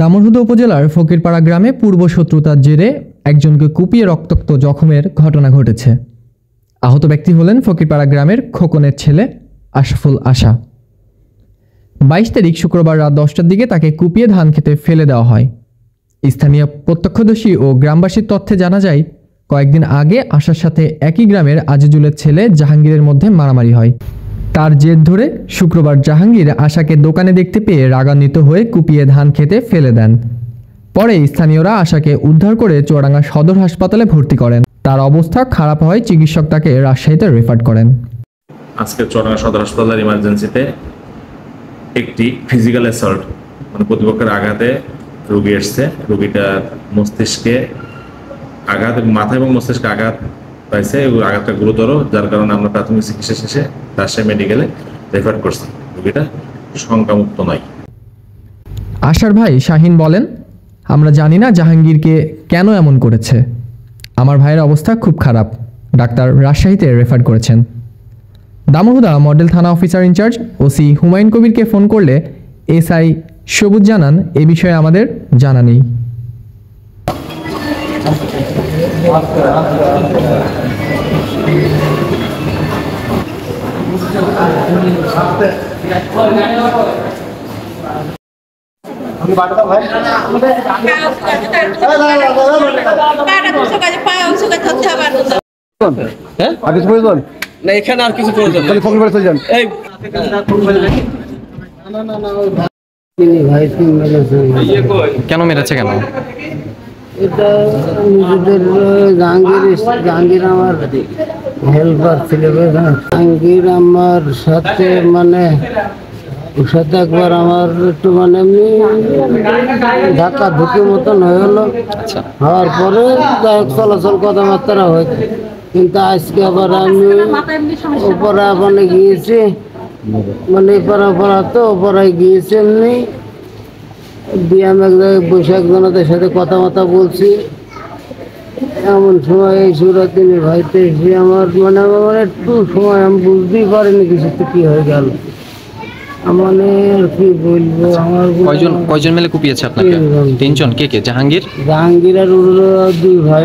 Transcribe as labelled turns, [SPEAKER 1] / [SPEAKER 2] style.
[SPEAKER 1] দামোহদা উপজেলার ফকিরপাড়া গ্রামে পূর্ব শত্রুতার জেরে একজনকে কুপিয়ে রক্তাক্ত জখমের ঘটনা ঘটেছে। আহত ব্যক্তি হলেন ফকিরপাড়া গ্রামের খোকনের ছেলে আশরাফুল আশা। 22 তারিখ শুক্রবার রাত 10টার দিকে তাকে কুপিয়ে ধান খেতে ফেলে দেওয়া হয়। স্থানীয় প্রত্যক্ষদর্শী ও গ্রামবাসীর তথ্যে জানা যায়, কয়েকদিন আগে আশার সাথে একই গ্রামের আজিজুলের ছেলে জাহাঙ্গীরের মধ্যে মারামারি হয়। তার জের ধরে শুক্রবার জাহাঙ্গীর আশাকে দোকানে দেখতে পেয়ে রাগান্বিত হয়ে কুপিয়ে ধান খেতে ফেলে দেন। পরে স্থানীয়রা আশাকে উদ্ধার করে চুয়াডাঙ্গা সদর হাসপাতালে ভর্তি করেন। তার অবস্থা খারাপ হয় চিকিৎসক তাকে রাজশাহীতে রেফার করেন।
[SPEAKER 2] আজকে চুয়াডাঙ্গা সদর হাসপাতালের ইমার্জেন্সিতে একটি ফিজিক্যাল অ্যাসল্ট প্রতিপক্ষের আঘাতে রোগী এসছে। রোগীটার মস্তিষ্কে আঘাত, মাথা এবং মস্তিষ্কে আঘাত পাইছে এবং আঘাতটা গুরুতর, যার কারণে আমরা প্রাথমিক চিকিৎসা শেষে রাজশাহী মেডিকেলে রেফার করছি। রোগীটা শঙ্কামুক্ত নয়।
[SPEAKER 1] আশার ভাই শাহিন বলেন, আমরা জানি না জাহাঙ্গীরকে কেন এমন করেছে। আমার ভাইয়ের অবস্থা খুব খারাপ, ডাক্তার রাজশাহীতে রেফার করেছেন। Damurhuda model thana officer in charge OC Humayun কবিরকে ফোন করলে এসআই সবুজ জানান, এ বিষয়ে আমাদের জানা নেই।
[SPEAKER 3] না এখানে আর কিছু প্রয়োজন
[SPEAKER 1] কেন মেরেছে কেন?
[SPEAKER 4] এটা নিজেদের জাহাঙ্গীর আমার হেল্পার ছিল। জাহাঙ্গীর আমার সাথে ওর সাথে একবার আমার একটু এমনি ধাক্কা ধুকি মতন হয়ে হলো। হওয়ার পরে চলাচল কথাবার্তা হয়েছে, কিন্তু আজকে আবার আমি ওপরে গিয়েছি, ওপরে গিয়েছি এমনি দিয়ে আমি এক জায়গায় বসে একজনের সাথে কথাবার্তা বলছি। এমন সময় এই সুরাত তিনি ভাইতে এসে আমার একটু সময় আমি বুঝতেই পারিনি কিছু তো কি হয়ে গেল। আর কি বলবো, আমার
[SPEAKER 1] কয়জন মিলে কুপিয়েছে আপনাকে? তিনজন। কে কে? জাহাঙ্গীর
[SPEAKER 4] আর দুই ভাই।